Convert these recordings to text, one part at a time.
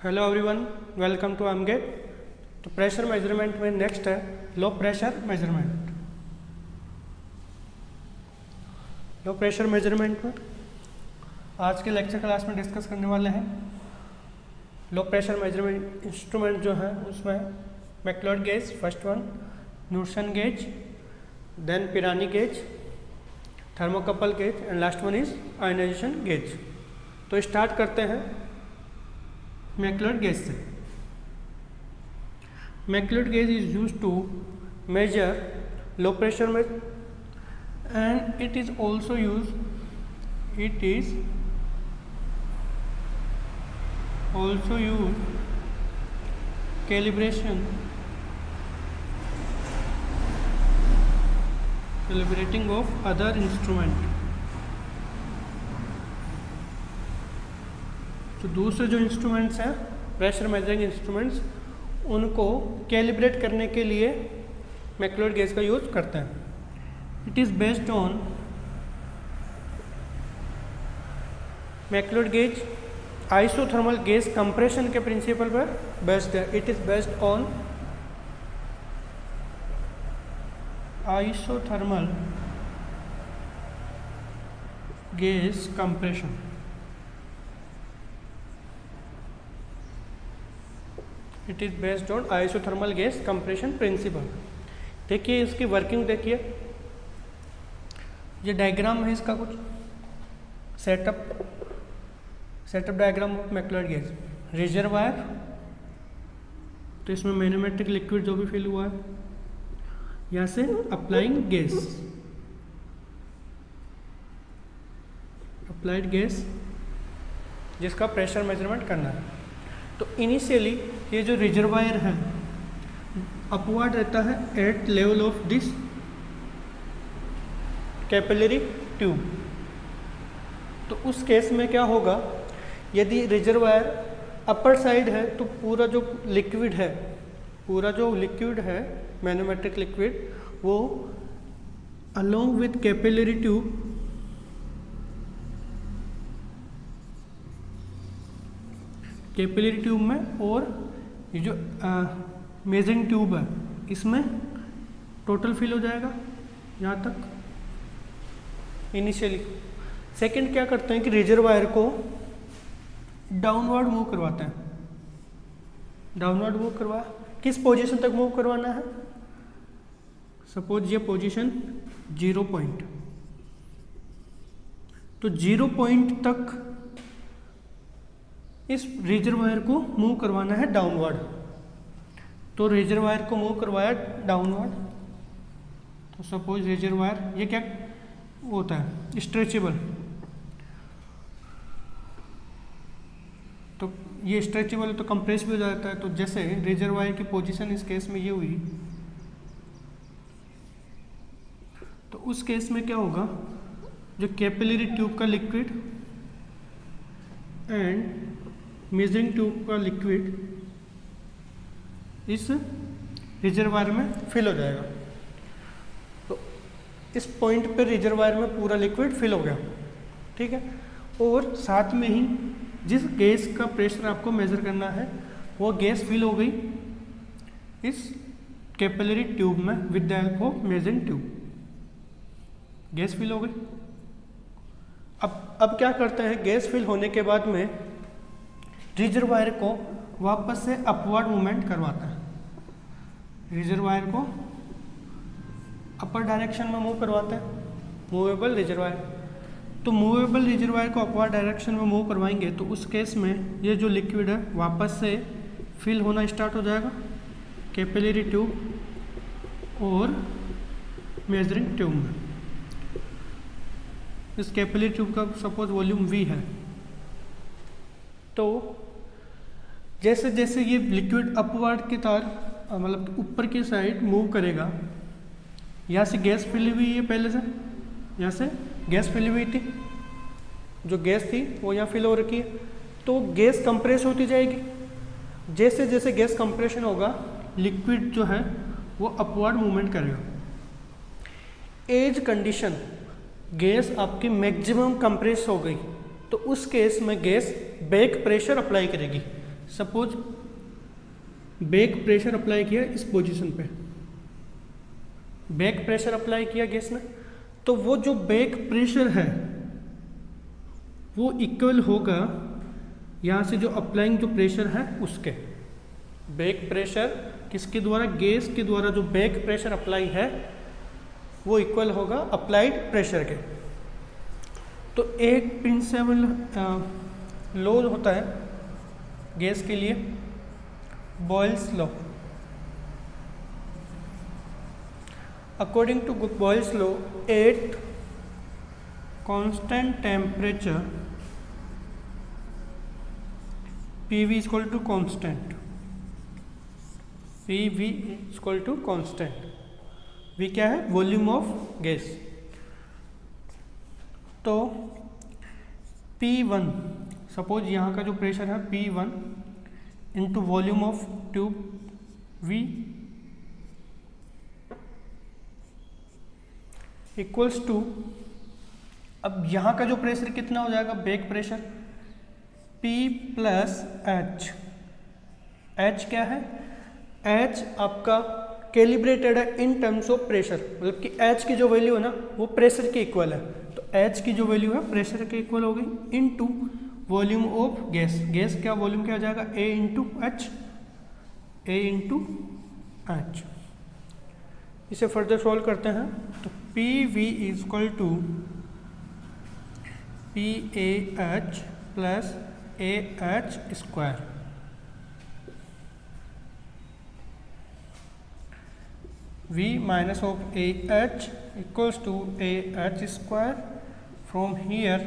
Hello everyone, welcome to M GATE. तो pressure measurement में next है low pressure measurement. Low pressure measurement में आज के लेक्चर क्लास में डिस्कस करने वाले हैं लो प्रेशर मेजरमेंट इंस्ट्रूमेंट जो है उसमें McLeod gauge first one, Knudsen gauge, then Pirani gauge, thermocouple gauge and last one is ionization gauge. तो स्टार्ट करते हैं मैक्लोड गेज से। McLeod gauge is used to measure low pressure में and it is also used calibrating of other instrument। तो दूसरे जो instruments हैं pressure measuring instruments उनको कैलिब्रेट करने के लिए मैक्लोड गेज का यूज करते हैं। It is based on McLeod gauge isothermal gauge compression के प्रिंसिपल पर बेस्ड है। It is based on isothermal gauge compression. It is based on isothermal gas compression principle. देखिए इसकी वर्किंग, देखिए ये डायग्राम है इसका, कुछ setup diagram of McLeod gauge. Reservoir, तो इसमें मैनोमेट्रिक लिक्विड जो भी फिल हुआ है, यहाँ से अप्लाइंग गैस, अप्लाइड गैस जिसका प्रेशर मेजरमेंट करना है। तो इनिशियली ये जो रिजर्वायर है अपवर्ड रहता है at level of this capillary tube. तो उस केस में क्या होगा, यदि रिजर्वायर अपर साइड है तो पूरा जो लिक्विड है मैनोमेट्रिक लिक्विड वो अलोंग विथ कैपिलरी ट्यूब में और ये जो मेजरिंग ट्यूब है इसमें टोटल फिल हो जाएगा यहाँ तक इनिशियली। सेकंड क्या करते हैं कि रिजर्वायर को डाउनवर्ड मूव करवाते हैं। डाउनवर्ड मूव करवाया, किस पोजीशन तक मूव करवाना है? सपोज ये पोजीशन 0 पॉइंट, तो 0 पॉइंट तक इस रिजर्वायर को मूव करवाना है डाउनवर्ड। तो रिजर्वायर को मूव करवाया डाउनवर्ड। तो सपोज रिजर्वायर ये क्या होता है, स्ट्रेचेबल। तो ये स्ट्रेचेबल है तो कंप्रेस भी हो जाता है। तो जैसे रिजर्वायर की पोजीशन इस केस में ये हुई, तो उस केस में क्या होगा, जो कैपिलरी ट्यूब का लिक्विड एंड मेजरिंग ट्यूब का लिक्विड इस रिजर्वायर में फिल हो जाएगा। तो इस पॉइंट पर रिजर्वायर में पूरा लिक्विड फिल हो गया, ठीक है। और साथ में ही जिस गैस का प्रेशर आपको मेजर करना है वो गैस फिल हो गई इस कैपिलरी ट्यूब में with the help of measuring tube. Gas fill हो गई। अब क्या करते हैं, गैस फिल होने के बाद में रिजर्वायर को वापस से अपवर्ड मूवमेंट करवाता है। रिजर्वायर को अपर डायरेक्शन में मूव करवाता है, मूवेबल रिजर्वायर। तो मूवेबल रिजर्वायर को अपवर्ड डायरेक्शन में मूव करवाएंगे तो उस केस में ये जो लिक्विड है वापस से फिल होना स्टार्ट हो जाएगा कैपिलरी ट्यूब और मेजरिंग ट्यूब में। इस कैपिलरी ट्यूब का सपोज वॉल्यूम V है। तो जैसे जैसे ये लिक्विड अपवर्ड की तरफ मतलब ऊपर की साइड मूव करेगा, यहाँ से गैस फिली हुई है, पहले से यहाँ से गैस फिली हुई थी, जो गैस थी वो यहाँ फिल हो रखी है। तो गैस कंप्रेस होती जाएगी। जैसे जैसे गैस कंप्रेशन होगा लिक्विड जो है वो अपवर्ड मूवमेंट करेगा। एज कंडीशन गैस आपकी मैक्सिमम कंप्रेस हो गई तो उस केस में गैस बैक प्रेशर अप्लाई करेगी। सपोज बैक प्रेशर अप्लाई किया इस पोजीशन पे, बैक प्रेशर अप्लाई किया गैस ने, तो वो जो बैक प्रेशर है वो इक्वल होगा यहाँ से जो अप्लाइंग जो प्रेशर है उसके। बैक प्रेशर किसके द्वारा, गैस के द्वारा जो बैक प्रेशर अप्लाई है वो इक्वल होगा अप्लाइड प्रेशर के। तो एक प्रिंसिपल लॉ होता है गैस के लिए, Boyle's law. According to Boyle's law, at constant temperature PV is equal to constant, PV is equal to constant। V क्या है, वॉल्यूम ऑफ गैस। तो P1 सपोज यहाँ का जो प्रेशर है P1 into volume of tube V equals to, अब यहाँ का जो प्रेशर कितना हो जाएगा, back pressure P plus H। H क्या है, H आपका कैलिब्रेटेड है इन टर्म्स ऑफ प्रेशर, मतलब कि H की जो वैल्यू है ना वो प्रेशर के इक्वल है। तो H की जो वैल्यू है प्रेशर के इक्वल हो गई into volume of gas. Gas क्या वॉल्यूम क्या हो जाएगा, A into H, A into H। इसे फर्दर सॉल्व करते हैं तो PV is equal to PAH plus AH square. V minus of AH equals to AH square. From here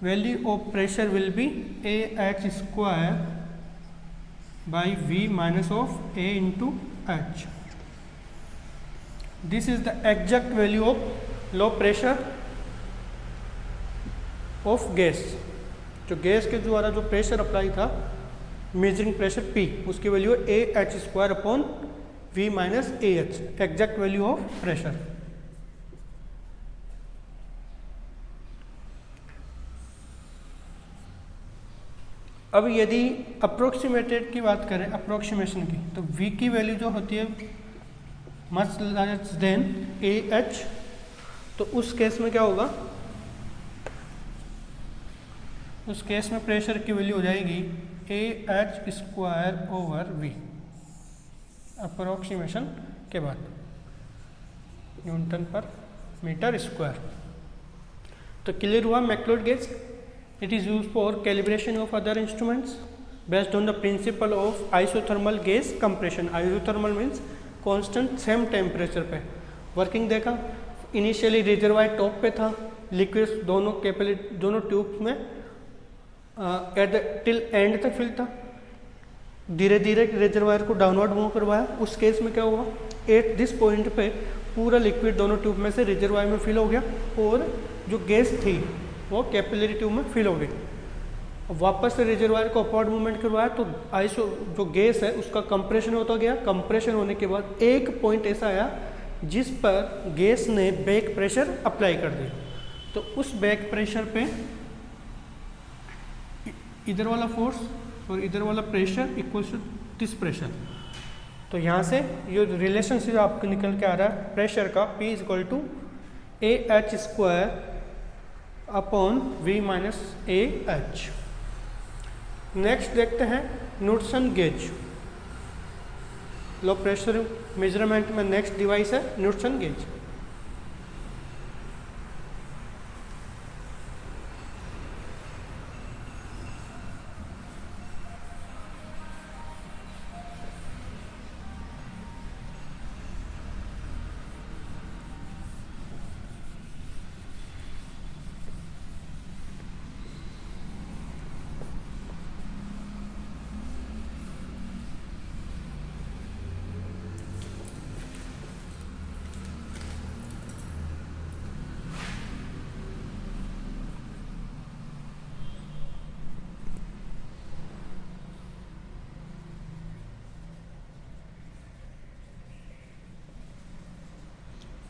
value of pressure will be AH square by V minus of A into H. This is the exact value of low pressure of gas। जो gas के द्वारा जो pressure apply था, measuring pressure P, उसकी value है AH square upon V minus AH, exact value of pressure. अब यदि approximated की बात करें, अप्रोक्सीमेशन की, तो V की वैल्यू जो होती है मच लेस देन AH, तो उस केस में क्या होगा, उस केस में प्रेशर की वैल्यू हो जाएगी AH square over V, approximation के बाद न्यूटन पर मीटर स्क्वायर। तो क्लियर हुआ McLeod gauge. It is use for calibration of other instruments based on the principle of isothermal gas compression. Isothermal means constant same temperature पे working. देखा initially reservoir top पे था, liquid दोनों tubes में at the till end तक fill था, धीरे धीरे रिजर्वायर को डाउनवर्ड मूव करवाया। उस केस में क्या हुआ, एट दिस पॉइंट पे पूरा लिक्विड दोनों ट्यूब में से रिजर्वायर में फिल हो गया और जो गैस थी वो कैपिलरी ट्यूब में फिल हो गई। वापस से रिजर्वायर को अपवर्ड मूवमेंट करवाया तो आइसो जो गैस है उसका कंप्रेशन होता गया। कंप्रेशन होने के बाद एक पॉइंट ऐसा आया जिस पर गैस ने बैक प्रेशर अप्लाई कर दिया। तो उस बैक प्रेशर पे इधर वाला फोर्स और इधर वाला pressure equals to this pressure. तो यहाँ से ये रिलेशनशिप आपको निकल के आ रहा है प्रेशर का, P is equal to AH square upon V minus AH। Next देखते हैं न्यूटन गेज। लो प्रेशर मेजरमेंट में नेक्स्ट डिवाइस है Newton gauge.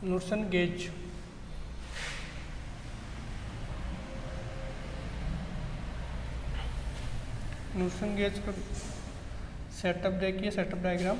Newton gauge Newton gauge का सेटअप देखिए, setup diagram.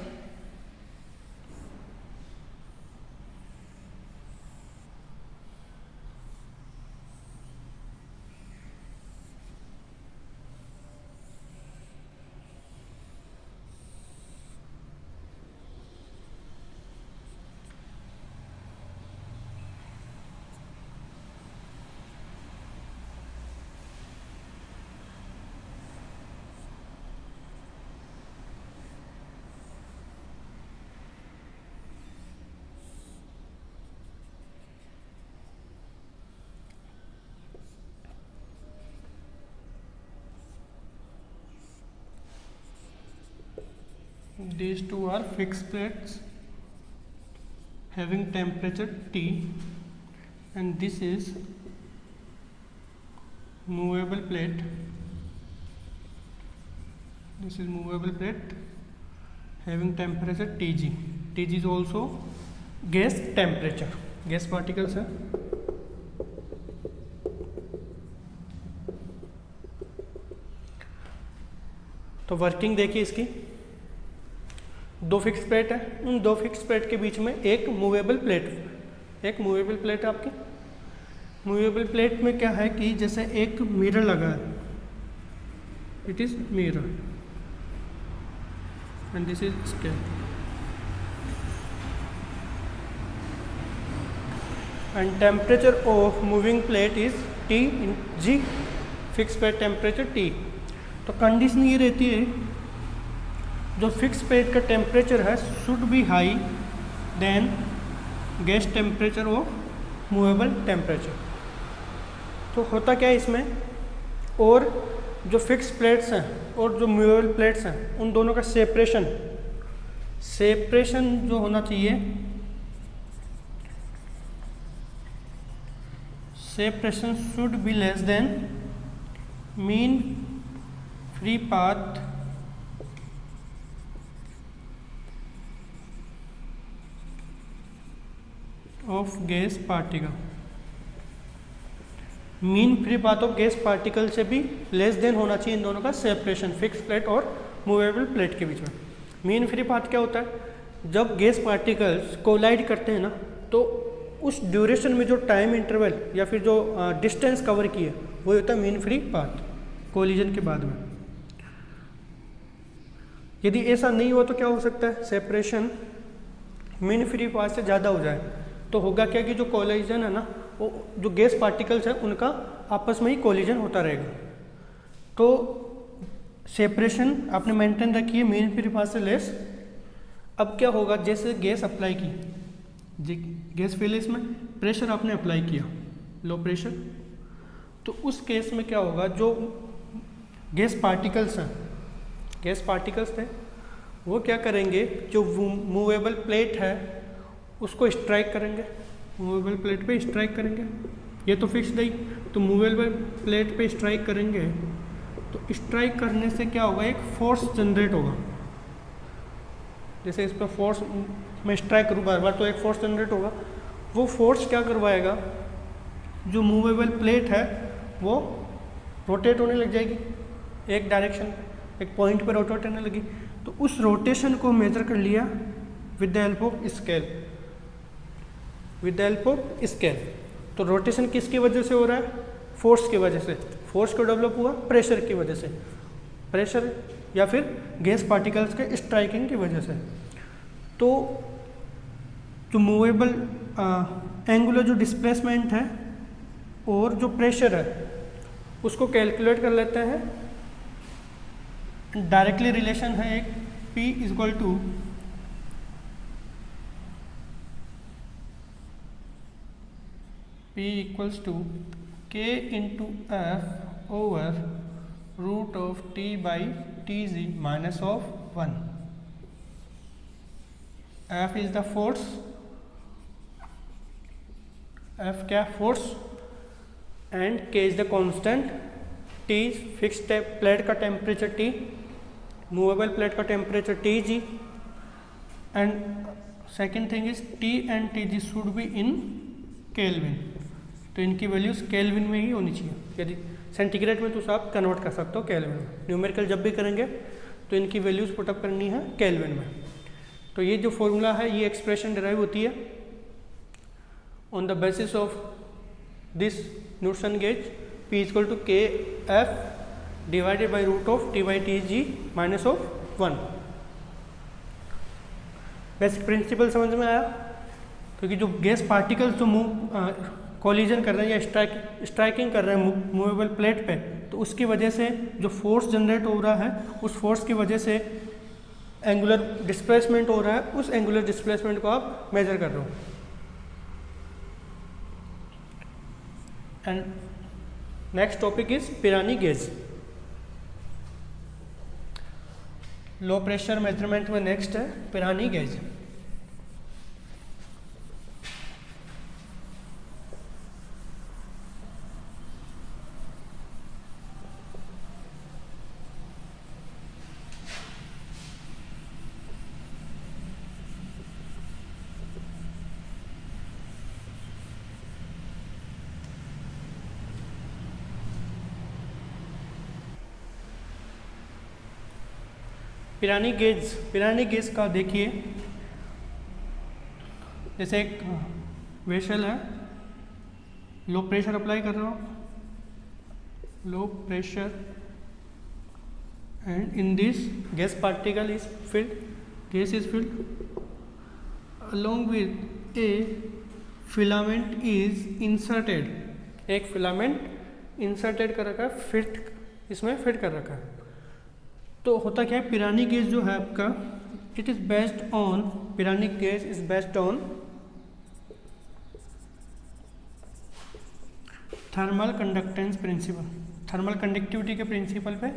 These two are fixed plates having temperature T, and this is movable plate. This is movable plate having temperature Tg. Tg is also gas temperature, gas particles है। तो working देखिए इसकी, दो fix plate है, उन दो fix plate के बीच में एक मूवेबल प्लेट है आपकी। मूवेबल प्लेट में क्या है कि जैसे एक मिरर लगा है, it is mirror and this is scale, and temperature of moving plate is T in G, fix plate temperature T। तो कंडीशन ये रहती है, जो फिक्स प्लेट का टेम्परेचर है should be high than gas temperature of movable temperature. तो होता क्या है इसमें, और जो फिक्स प्लेट्स हैं और जो मूवेबल प्लेट्स हैं उन दोनों का सेपरेशन जो होना चाहिए, separation should be less than mean free path of gas particle. Mean free path of gas particle से भी लेस देन होना चाहिए इन दोनों का सेपरेशन, फिक्स प्लेट और मूवेबल प्लेट के बीच में। मीन फ्री पाथ क्या होता है, जब गैस पार्टिकल्स कोलाइड करते हैं ना, तो उस ड्यूरेशन में जो टाइम इंटरवल या फिर जो डिस्टेंस कवर की है वो होता है मीन फ्री पाथ कोलिजन के बाद में। यदि ऐसा नहीं हुआ तो क्या हो सकता है, सेपरेशन मीन फ्री पाथ से ज़्यादा हो जाए तो होगा क्या कि जो कोलिजन है ना, वो जो गैस पार्टिकल्स है उनका आपस में ही कोलिजन होता रहेगा। तो सेपरेशन आपने मेंटेन रखी है मीन फ्री पाथ से लेस। अब क्या होगा, जैसे गैस अप्लाई की, गैस फिलिस में प्रेशर आपने अप्लाई किया, लो प्रेशर, तो उस केस में क्या होगा, जो गैस पार्टिकल्स हैं, गैस पार्टिकल्स थे, वो क्या करेंगे, जो मूवेबल प्लेट है उसको स्ट्राइक करेंगे, मूवेबल प्लेट पे स्ट्राइक करेंगे। ये तो फिक्स नहीं, तो मूवेबल प्लेट पे स्ट्राइक करेंगे, तो स्ट्राइक करने से क्या होगा, एक फोर्स जनरेट होगा। जैसे इस पर फोर्स में स्ट्राइक करूँ बार बार तो एक फोर्स जनरेट होगा। वो फोर्स क्या करवाएगा, जो मूवेबल प्लेट है वो रोटेट होने लग जाएगी, एक डायरेक्शन एक पॉइंट पर रोटेट होने लगी। तो उस रोटेशन को मेजर कर लिया with the help of scale, with the help of scale. तो रोटेशन किसकी वजह से हो रहा है, फोर्स की वजह से। फोर्स को डेवलप हुआ प्रेशर की वजह से, प्रेशर या फिर गैस पार्टिकल्स के स्ट्राइकिंग की वजह से। तो जो मूवेबल एंगुलर जो डिस्प्लेसमेंट है और जो प्रेशर है उसको कैलकुलेट कर लेते हैं। डायरेक्टली रिलेशन है एक, P equal to P equals to K into F over root of T by TG minus of 1। F is the force, F क्या force, and K is the constant, T fixed plate का temperature T, मूवेबल plate का temperature TG, and second thing is T and TG should be in Kelvin. तो इनकी values kelvin में ही होनी चाहिए। यदि सेंटीग्रेड में तो आप कन्वर्ट कर सकते हो केल्विन में। न्यूमेरिकल जब भी करेंगे तो इनकी वैल्यूज पुटअप करनी है केल्विन में। तो ये जो फॉर्मूला है ये एक्सप्रेशन डिराइव होती है on the basis of this Newton gauge P equal to K F divided by root of T by T G minus of 1। Basic principle समझ में आया? क्योंकि जो गैस पार्टिकल्स जो मूव कॉलिजन कर रहे हैं या स्ट्राइकिंग कर रहे हैं मूवेबल प्लेट पे, तो उसकी वजह से जो फोर्स जनरेट हो रहा है उस फोर्स की वजह से एंगुलर डिस्प्लेसमेंट हो रहा है, उस एंगुलर डिस्प्लेसमेंट को आप मेजर कर रहे हो। And next topic is Pirani gauge. Low pressure measurement में नेक्स्ट है पिरानी गेज। पिरानी गेज का देखिए, जैसे एक वेसल है, लो प्रेशर अप्लाई कर रहा हूँ, low pressure and in this gas particle is filled, gas is filled along with A filament is inserted. एक फिलामेंट इंसर्टेड कर रखा है, फिट इसमें फिट कर रखा है। तो होता क्या है, पिरानी गेज जो है आपका, it is based on, Pirani gauge is based on thermal conductance principle, thermal conductivity के प्रिंसिपल पे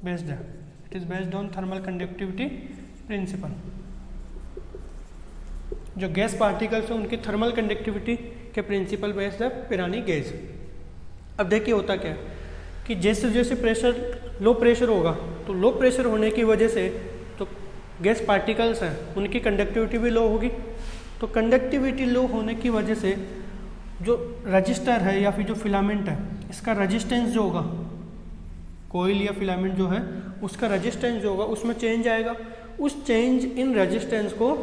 बेस्ड है। It is based on thermal conductivity principle. जो गैस पार्टिकल्स हैं उनकी थर्मल कंडक्टिविटी के प्रिंसिपल बेस्ड है पिरानी गेज। अब देखिए होता क्या है कि जैसे जैसे प्रेशर लो प्रेशर होगा, तो लो प्रेशर होने की वजह से तो गैस पार्टिकल्स हैं उनकी कंडक्टिविटी भी लो होगी। तो कंडक्टिविटी लो होने की वजह से जो रजिस्टर है या फिर जो फिलामेंट है, इसका रजिस्टेंस जो होगा, कोइल या फिलामेंट जो है उसका रजिस्टेंस जो होगा उसमें चेंज आएगा। उस चेंज इन रजिस्टेंस को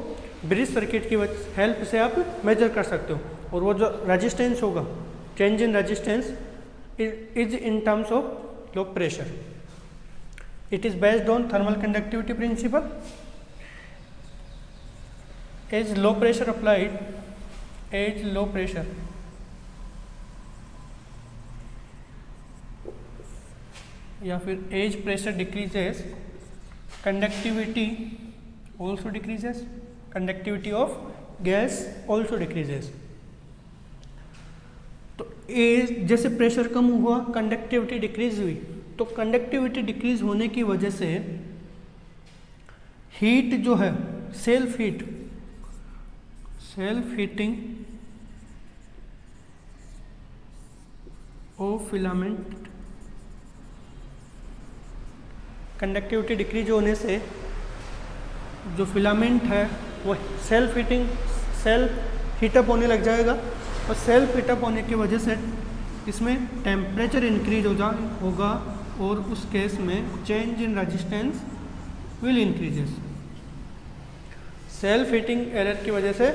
ब्रिज सर्किट की हेल्प से आप मेजर कर सकते हो। और वो जो रजिस्टेंस होगा, change in resistance is in terms of low pressure. It is based on thermal conductivity principle. As low pressure applied, as low pressure या फिर as pressure decreases, conductivity also decreases, conductivity of gas also decreases. तो ए जैसे pressure कम हुआ, conductivity decrease हुई, तो conductivity decrease होने की वजह से हीट जो है, self heating of filament, conductivity decrease होने से जो फिलामेंट है वो सेल्फ हीटअप होने लग जाएगा। और सेल्फ हीटअप होने की वजह से इसमें टेम्परेचर इंक्रीज होगा और उस केस में change in resistance will increases. Self heating error की वजह से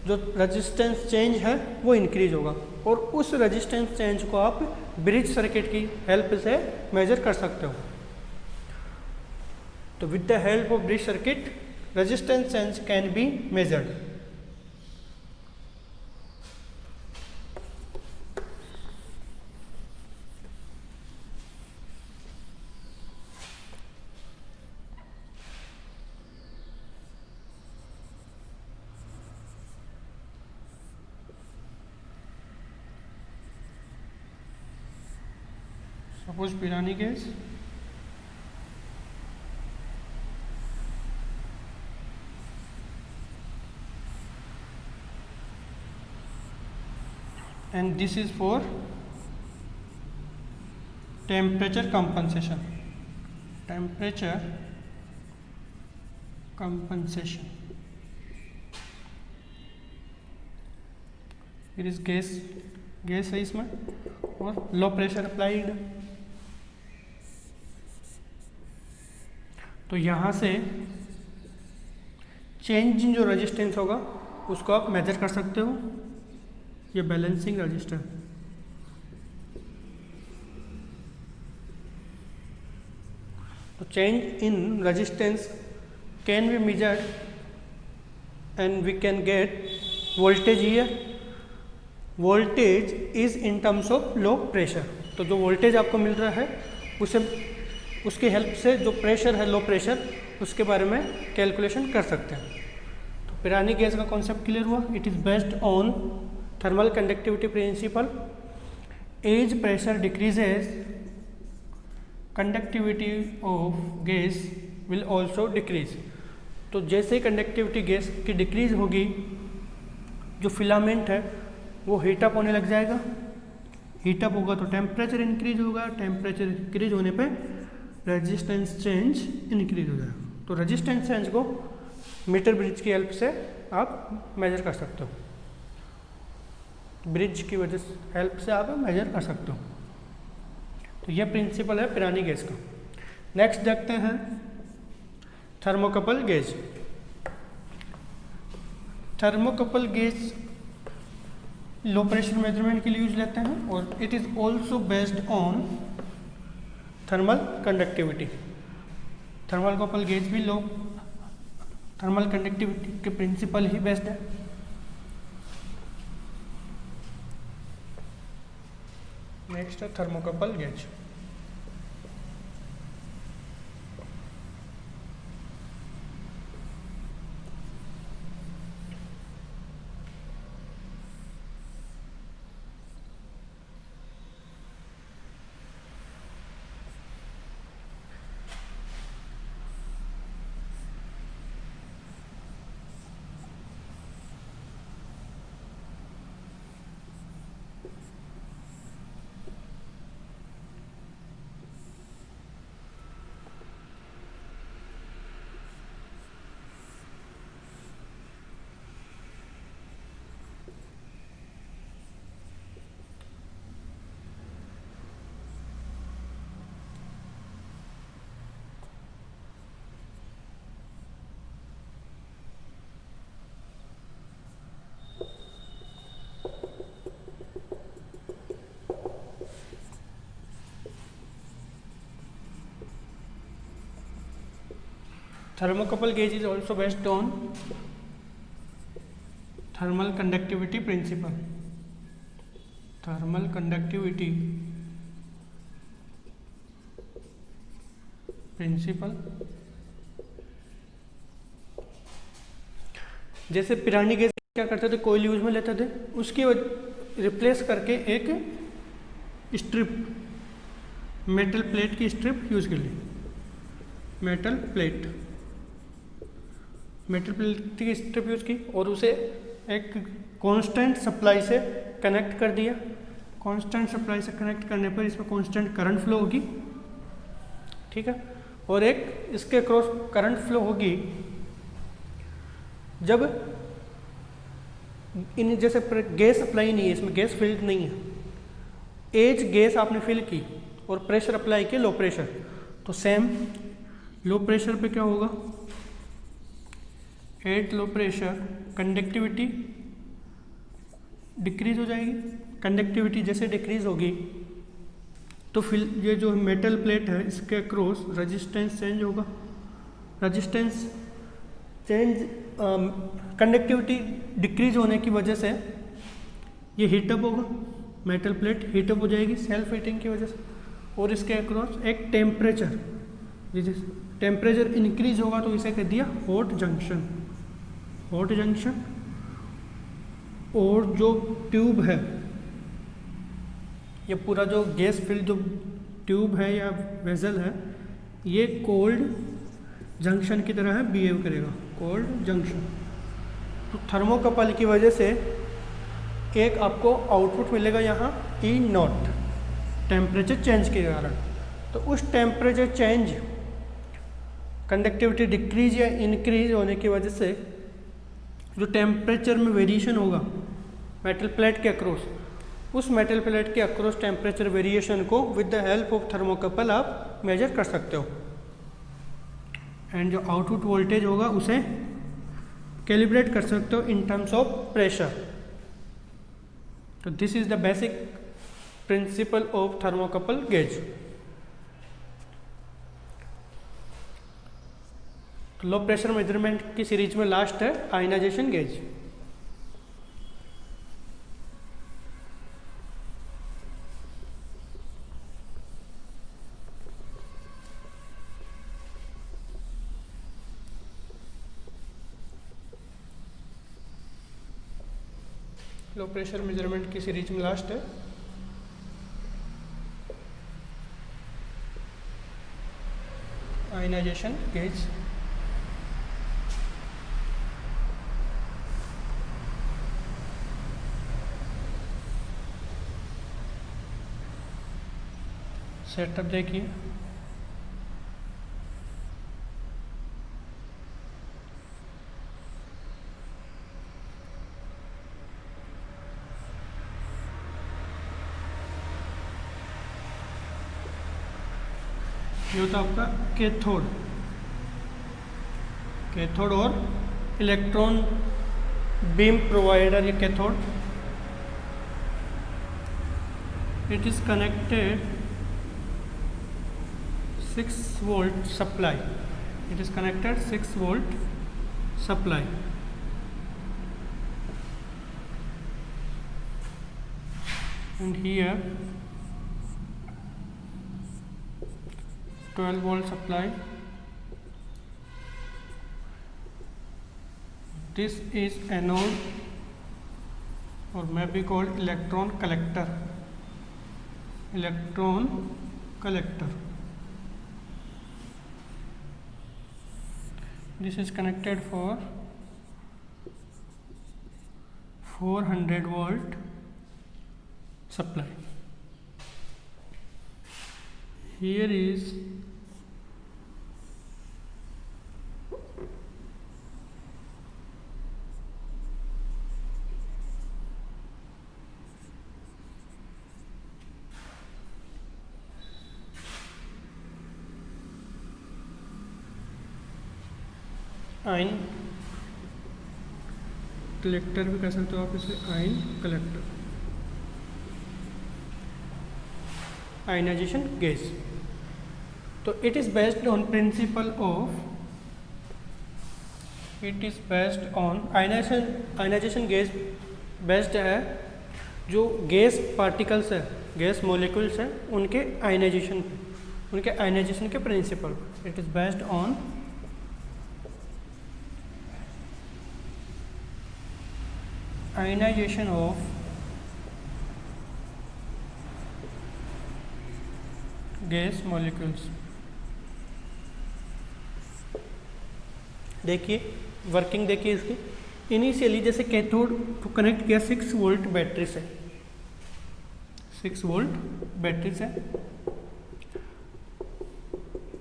जो रेजिस्टेंस चेंज है वो इंक्रीज होगा और उस रेजिस्टेंस चेंज को आप ब्रिज सर्किट की हेल्प से मेजर कर सकते हो। तो with the help of bridge circuit resistance change can be measured. Suppose Pirani gauge, and this is for temperature compensation. Here is gas है इसमें, और लो प्रेशर अप्लाइड। तो यहाँ से चेंज इन जो रेजिस्टेंस होगा उसको आप मेजर कर सकते हो, ये बैलेंसिंग रजिस्टर। तो change in resistance can be measured and we can get voltage here. Voltage is in terms of low pressure. तो जो वोल्टेज आपको मिल रहा है उसे उसकी हेल्प से जो प्रेशर है लो प्रेशर उसके बारे में कैलकुलेशन कर सकते हैं। तो पिरानी गैस का कॉन्सेप्ट क्लियर हुआ। It is based on thermal conductivity principle. As pressure decreases, conductivity of gas will also decrease. तो जैसे ही कंडक्टिविटी गैस की डिक्रीज होगी, जो फिलामेंट है वो हीटअप होने लग जाएगा। हीटअप होगा तो टेम्परेचर इंक्रीज होगा, टेम्परेचर इंक्रीज होने पे रेजिस्टेंस चेंज इंक्रीज हो जाएगा। तो रेजिस्टेंस चेंज को मीटर ब्रिज की हेल्प से आप मेजर कर सकते हो, ब्रिज की वजह से हेल्प से आप मेजर कर सकते हो। तो यह प्रिंसिपल है पिरानी गैस का। नेक्स्ट देखते हैं थर्मोकपल गेज। थर्मोकपल गेज लो प्रेशर मेजरमेंट के लिए यूज लेते हैं और it is also based on thermal conductivity. Thermocouple gauge भी लो थर्मल कंडक्टिविटी के प्रिंसिपल ही बेस्ड है। नेक्स्ट है thermocouple gauge. Thermocouple gauge is also based on thermal conductivity principle. Thermal conductivity principle। जैसे पिरानी गैस क्या करते थे, कोयल यूज में लेते थे, उसकी रिप्लेस करके एक स्ट्रिप मेटल प्लेट की स्ट्रिप यूज कर ली। मेटल प्लेट की स्ट्रिप यूज की और उसे एक कांस्टेंट सप्लाई से कनेक्ट कर दिया। कांस्टेंट सप्लाई से कनेक्ट करने पर इसमें कांस्टेंट करंट फ्लो होगी, ठीक है। और एक इसके क्रॉस करंट फ्लो होगी जब इन जैसे गैस अप्लाई नहीं है, इसमें गैस फिल्ड नहीं है, एज गैस आपने फिल की और प्रेशर अप्लाई किया लो प्रेशर, तो सेम लो प्रेशर पे क्या होगा, at low pressure conductivity decrease हो जाएगी। कंडक्टिविटी जैसे डिक्रीज होगी तो फिर ये जो मेटल प्लेट है इसके क्रॉस रेजिस्टेंस चेंज होगा। रेजिस्टेंस चेंज कंडक्टिविटी डिक्रीज होने की वजह से ये हीटअप होगा, मेटल प्लेट हीटअप हो जाएगी सेल्फ हीटिंग की वजह से। और इसके अक्रॉस एक टेम्परेचर, टेम्परेचर इंक्रीज होगा तो इसे कह दिया हॉट जंक्शन। हॉट जंक्शन और जो ट्यूब है, ये पूरा जो गैस फिल्ड जो ट्यूब है या वेजल है, ये कोल्ड जंक्शन की तरह है बिहेव करेगा, कोल्ड जंक्शन। तो थर्मोकपल की वजह से एक आपको आउटपुट मिलेगा यहाँ ई नॉट, टेम्परेचर चेंज के कारण। तो उस टेम्परेचर चेंज कंडक्टिविटी डिक्रीज या इंक्रीज होने की वजह से जो टेम्परेचर में वेरिएशन होगा मेटल प्लेट के अक्रॉस, उस मेटल प्लेट के अक्रॉस टेम्परेचर वेरिएशन को with the help of thermocouple आप मेजर कर सकते हो। एंड जो आउटपुट वोल्टेज होगा उसे कैलिब्रेट कर सकते हो इन टर्म्स ऑफ प्रेशर। तो this is the basic principle of thermocouple gauge. Low pressure measurement की सीरीज में लास्ट है आयनाइजेशन गेज। लो प्रेशर मेजरमेंट की सीरीज में लास्ट है आयनाइजेशन गेज। सेटअप देखिए, ये होता आपका कैथोड। कैथोड और इलेक्ट्रॉन बीम प्रोवाइडर, ये cathode. It is connected 6 volt supply. It is connected 6 volt supply. And here 12 volt supply. This is anode or may be called electron collector. Electron collector. This is connected for 400 volt supply. Here is ion collector भी कह सकते हो आप इसे, ion collector, ionisation gas. तो it is based on principle of, it is based on ionisation gas based है जो gas particles है, गैस मॉलिक्यूल्स है, उनके आयनाइजेशन पे, उनके आयनाइजेशन के principle. It is based on ionization of gas molecules. देखिए वर्किंग देखिए इसकी। इनिशियली जैसे कैथोड को कनेक्ट किया 6 वोल्ट बैटरी से, 6 वोल्ट बैटरी से,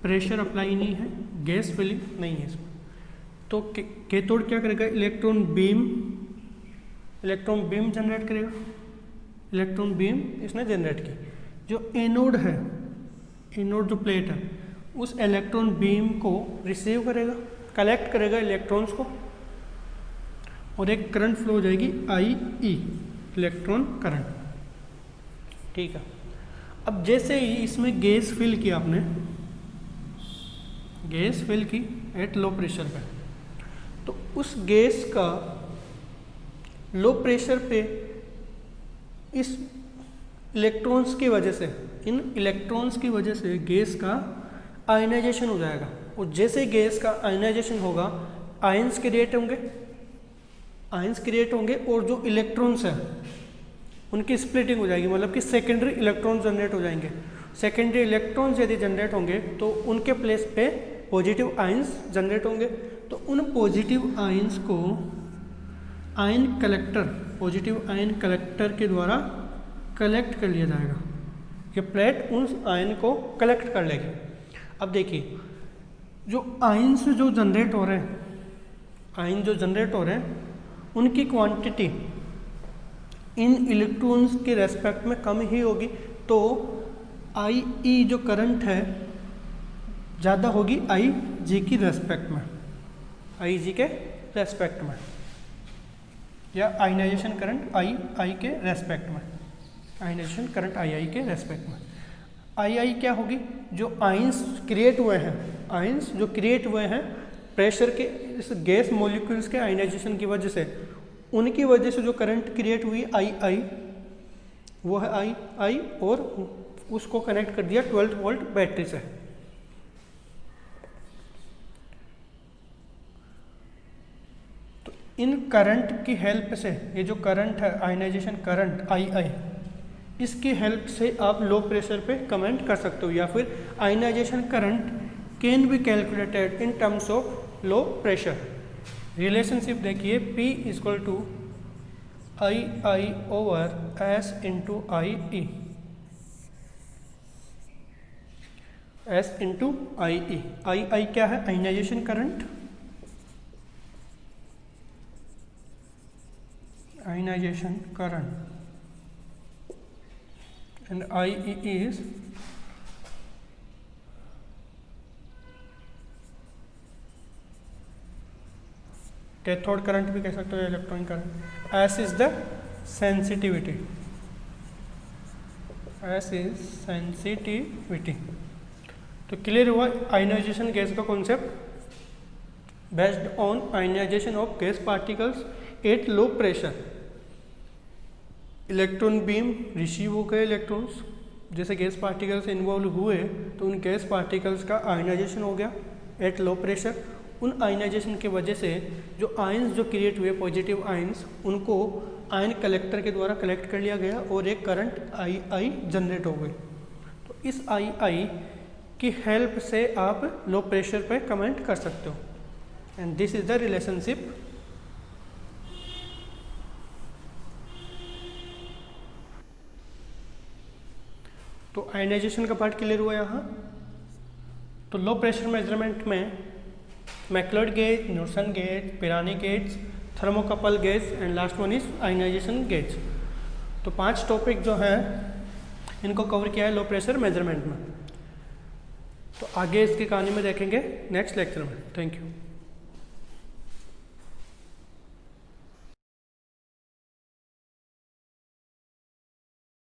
प्रेशर अप्लाई नहीं है, गैस फिलिंग नहीं है इसमें। तो कैथोड क्या करेगा, इलेक्ट्रॉन बीम जनरेट करेगा, इलेक्ट्रॉन बीम इसने जनरेट की। जो एनोड है, एनोड जो प्लेट है, उस इलेक्ट्रॉन बीम को रिसीव करेगा, कलेक्ट करेगा इलेक्ट्रॉन्स को, और एक करंट फ्लो हो जाएगी IE, इलेक्ट्रॉन करंट। ठीक है। अब जैसे ही इसमें गैस फिल किया आपने, गैस फिल की एट लो प्रेशर पे, तो उस गैस का लो प्रेशर पे इस इलेक्ट्रॉन्स की वजह से, इन इलेक्ट्रॉन्स की वजह से गैस का आयनाइजेशन हो जाएगा। और जैसे गैस का आयनाइजेशन होगा, आयंस क्रिएट होंगे, आयंस क्रिएट होंगे, और जो इलेक्ट्रॉन्स हैं उनकी स्प्लिटिंग हो जाएगी, मतलब कि सेकेंडरी इलेक्ट्रॉन्स जनरेट हो जाएंगे। सेकेंडरी इलेक्ट्रॉन्स यदि जनरेट होंगे तो उनके प्लेस पे पॉजिटिव आयंस जनरेट होंगे। तो उन पॉजिटिव आयंस को ion collector, positive ion collector के द्वारा कलेक्ट कर लिया जाएगा। ये प्लेट उस आयन को कलेक्ट कर लेगी। अब देखिए जो आयंस जो जनरेट हो रहे हैं, आयन जो जनरेट हो रहे हैं, उनकी क्वांटिटी इन इलेक्ट्रॉन्स के रेस्पेक्ट में कम ही होगी, तो आई ई जो करंट है ज़्यादा होगी आई जी की रेस्पेक्ट में, आई जी के रेस्पेक्ट में, या आयनाइजेशन करंट आई आई के रेस्पेक्ट में, आयनाइजेशन करंट आई आई के रेस्पेक्ट में। आई आई क्या होगी, जो आयंस क्रिएट हुए हैं, आयंस जो क्रिएट हुए हैं प्रेशर के इस गैस मॉलिक्यूल्स के आयनाइजेशन की वजह से, उनकी वजह से जो करंट क्रिएट हुई आई आई, वो है आई आई, और उसको कनेक्ट कर दिया 12 वोल्ट बैटरी से। तो इन करंट की हेल्प से, ये जो करंट है आयनाइजेशन करंट आई आई, इसकी हेल्प से आप लो प्रेशर पे कमेंट कर सकते हो, या फिर ionization current can be calculated in terms of low pressure. Relationship देखिए, P equal to I I over S into I E, S into I E. I I क्या है, ionization current, ionization current, and IE is cathode current भी कह सकते हो, electron current. S is the sensitivity, S is sensitivity. तो clear हुआ ionization gas का concept based on ionization of gas particles at low pressure. Electron beam receive हो गए electrons, जैसे गैस पार्टिकल्स इन्वॉल्व हुए तो उन गैस पार्टिकल्स का आयनाइजेशन हो गया एट लो प्रेशर। उन आयनाइजेशन की वजह से जो आयंस जो क्रिएट हुए पॉजिटिव आयंस, उनको आयन कलेक्टर के द्वारा कलेक्ट कर लिया गया और एक करंट आई आई जनरेट हो गई। तो इस आई आई की हेल्प से आप लो प्रेशर पे कमेंट कर सकते हो, and this is the relationship. तो आयनाइजेशन का पार्ट क्लियर हुआ यहाँ। तो लो प्रेशर मेजरमेंट में McLeod gauge, Newton gauge, Pirani gauge, thermocouple gauge and last one is ionization gauge. तो 5 टॉपिक जो हैं इनको कवर किया है लो प्रेशर मेजरमेंट में। तो आगे इसकी कहानी में देखेंगे नेक्स्ट लेक्चर में। Thank you.